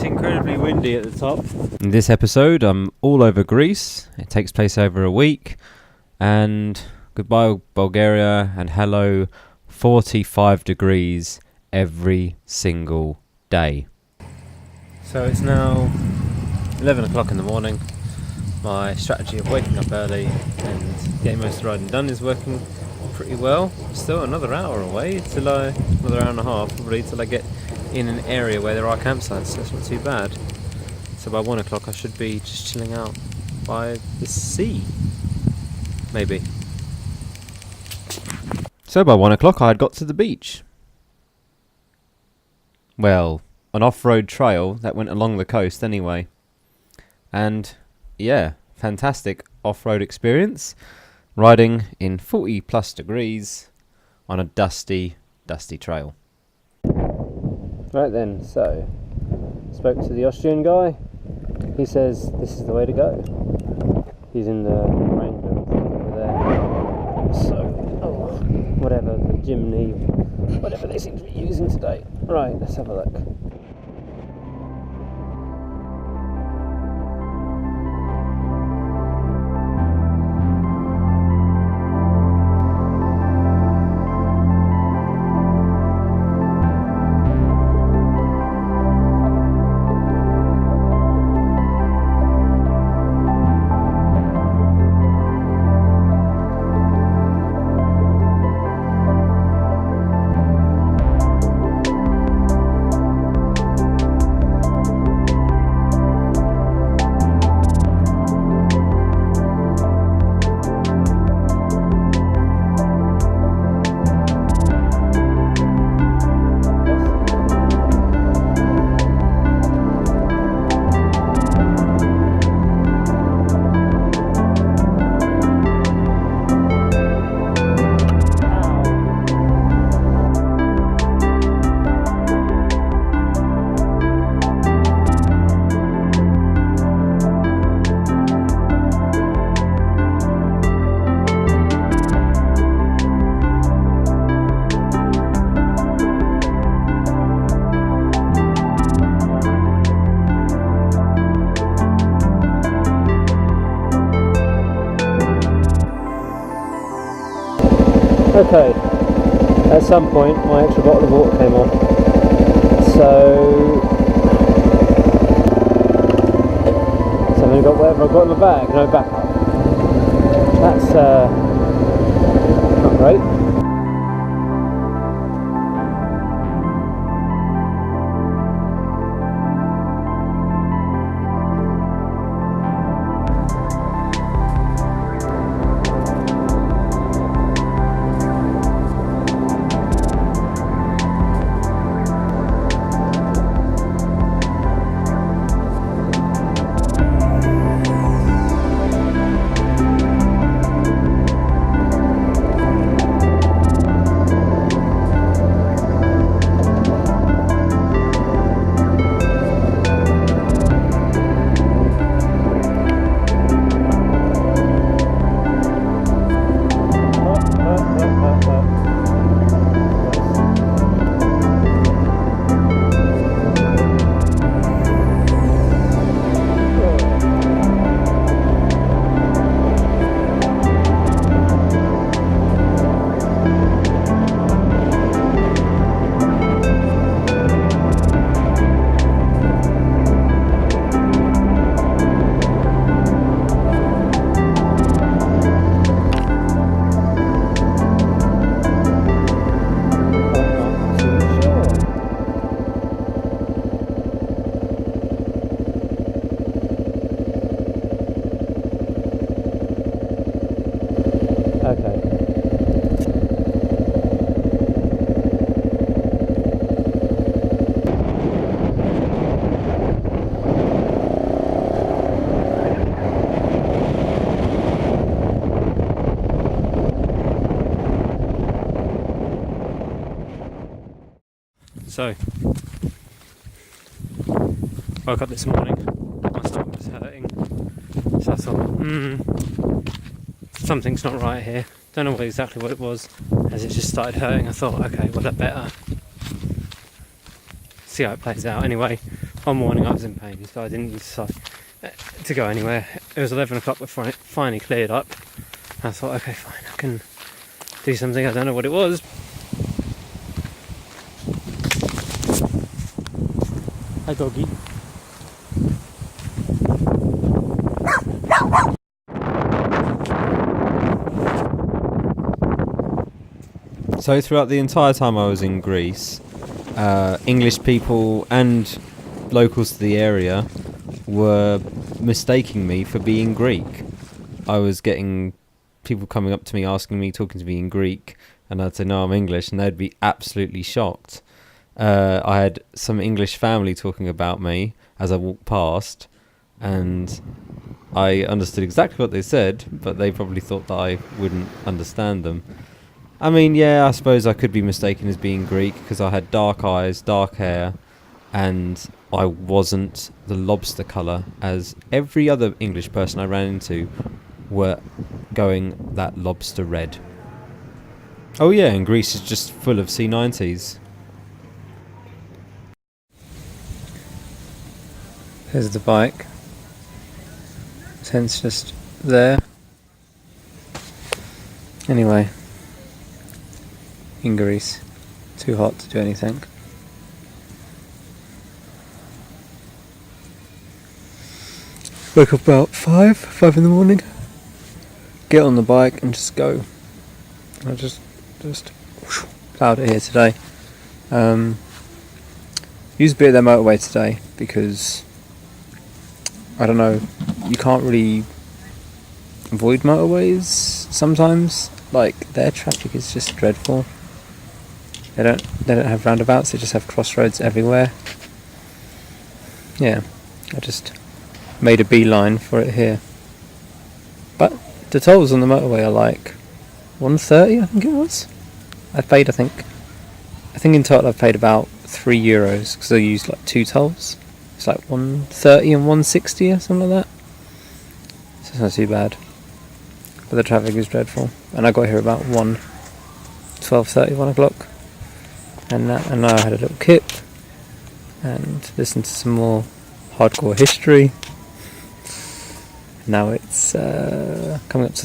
incredibly windy at the top. In this episode, I'm all over Greece. It takes place over a week. And goodbye Bulgaria and hello 45 degrees every single day. So it's now 11 o'clock in the morning. My strategy of waking up early and getting most of the riding done is working pretty well. Still another hour away, another hour and a half probably, till I get in an area where there are campsites, so it's not too bad. So by 1 o'clock I should be just chilling out by the sea, maybe. So by 1 o'clock I had got to the beach. Well, an off-road trail that went along the coast anyway. And yeah, fantastic off-road experience. Riding in 40 plus degrees on a dusty trail. Right then, so spoke to the Austrian guy. He says this is the way to go. He's in the Wrangler over there. So, whatever the Jimny, whatever they seem to be using today. Right, let's have a look. Okay, at some point my extra bottle of water came on, so I've only got whatever I've got in my bag, no backup. That's not great. So, woke up this morning, my stomach was hurting, so I thought, something's not right here. Don't know exactly what it was. As it just started hurting, I thought, okay, well, I better see how it plays out. Anyway, one morning I was in pain, so I didn't decide to go anywhere. It was 11 o'clock before it finally cleared up. I thought, okay, fine, I can do something. I don't know what it was. Hi, doggy. So throughout the entire time I was in Greece, English people and locals to the area were mistaking me for being Greek. I was getting people coming up to me, asking me, talking to me in Greek, and I'd say, no, I'm English, and they'd be absolutely shocked. I had some English family talking about me as I walked past, and I understood exactly what they said, but they probably thought that I wouldn't understand them. I mean, yeah, I suppose I could be mistaken as being Greek because I had dark eyes, dark hair, and I wasn't the lobster colour as every other English person I ran into were going that lobster red. Oh yeah, and Greece is just full of C90s. There's the bike. Tent's just there. Anyway, in Greece, too hot to do anything. Wake up about 5 in the morning, get on the bike and just go. I just plowed it here today. Used a bit of their motorway today because, I don't know, you can't really avoid motorways sometimes. Like, their traffic is just dreadful. They don't have roundabouts, they just have crossroads everywhere. Yeah, I just made a beeline for it here. But the tolls on the motorway are like 130, I think it was. I think in total I've paid about €3 because I used like 2 tolls. It's like 130 and 160 or something like that. So it's not too bad. But the traffic is dreadful. And I got here about 12:30, 1 o'clock. And now I had a little kip and listened to some more hardcore history. Now it's coming up to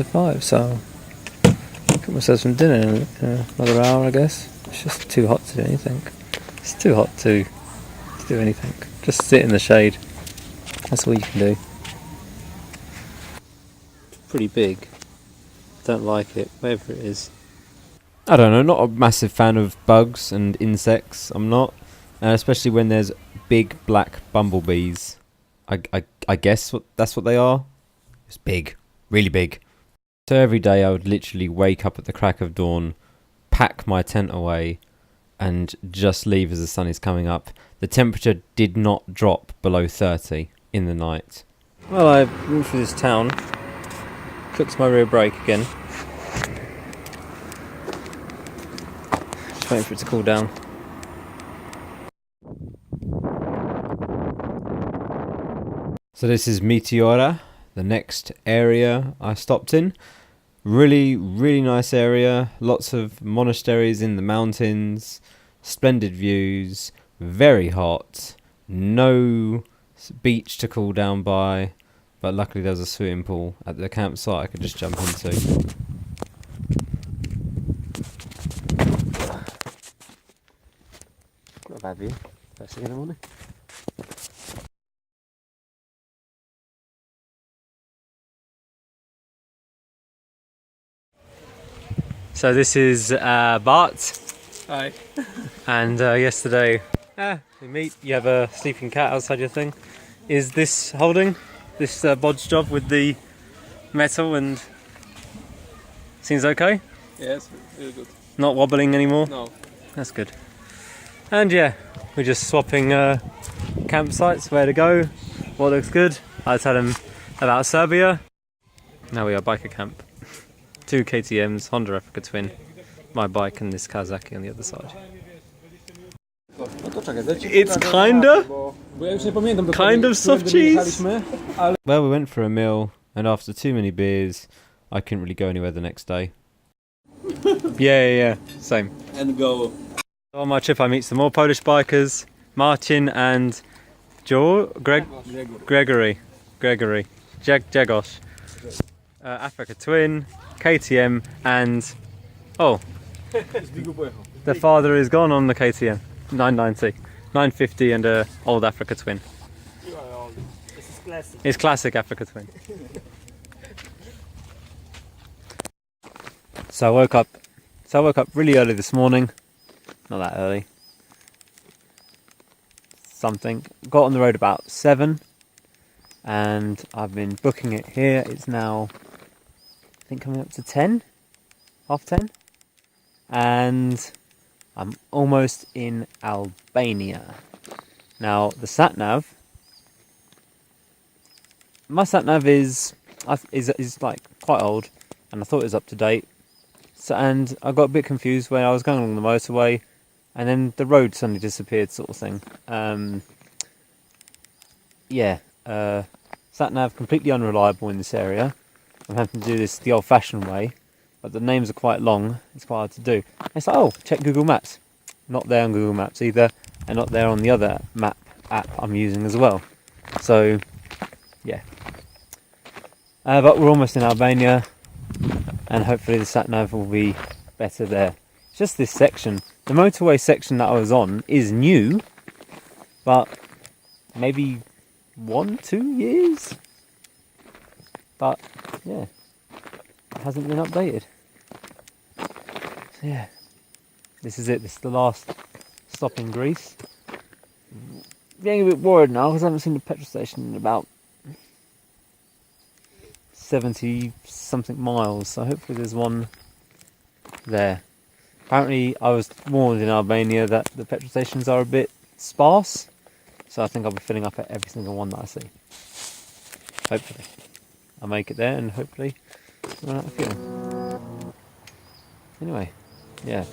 5, so get myself some dinner in another hour, I guess. It's just too hot to do anything. It's too hot to do anything. Just sit in the shade. That's all you can do. It's pretty big. Don't like it, whatever it is. I don't know, not a massive fan of bugs and insects, I'm not. Especially when there's big black bumblebees. I guess that's what they are. It's big, really big. So every day I would literally wake up at the crack of dawn, pack my tent away, and just leave as the sun is coming up. The temperature did not drop below 30 in the night. Well, I went through this town, cooked my rear brake again. Just waiting for it to cool down. So this is Meteora, the next area I stopped in. Really, really nice area. Lots of monasteries in the mountains. Splendid views. Very hot. No beach to cool down by. But luckily there was a swimming pool at the campsite I could just jump into. Not a bad view. First thing in the morning. So this is Bart. Hi. And yesterday, we meet. You have a sleeping cat outside your thing. Is this holding? This bodge job with the metal and seems okay? Yes, really good. Not wobbling anymore? No. That's good. And yeah, we're just swapping campsites, where to go, what looks good. I tell him about Serbia. Now we are biker camp. 2 KTMs, Honda Africa Twin, my bike and this Kawasaki on the other side. It's kind of soft cheese. Well, we went for a meal, and after too many beers, I couldn't really go anywhere the next day. Yeah. Same. and go. On my trip, I meet some more Polish bikers, Marcin and Gregory, Jegos, Africa Twin, KTM, and the father is gone on the KTM 990, 950, and a old Africa Twin. This is classic. It's classic Africa Twin. So I woke up really early this morning. Not that early. Something. Got on the road about 7, and I've been booking it here. It's now, I think, coming up to 10, half 10, and I'm almost in Albania. Now the sat nav. My sat nav is like quite old, and I thought it was up to date. So, and I got a bit confused when I was going along the motorway, and then the road suddenly disappeared, sort of thing. Sat nav completely unreliable in this area. I'm having to do this the old-fashioned way, but the names are quite long. It's quite hard to do. And it's like, oh, check Google Maps. Not there on Google Maps either, and not there on the other map app I'm using as well. So, yeah. But we're almost in Albania, and hopefully the sat nav will be better there. It's just this section. The motorway section that I was on is new, but maybe 1-2 years. But yeah, it hasn't been updated. So yeah, this is it. This is the last stop in Greece. Getting a bit worried now because I haven't seen the petrol station in about 70 something miles, so hopefully there's one there. Apparently I was warned in Albania that the petrol stations are a bit sparse, so I think I'll be filling up at every single one that I see. Hopefully I'll make it there, and hopefully run out of fuel. Anyway, yeah.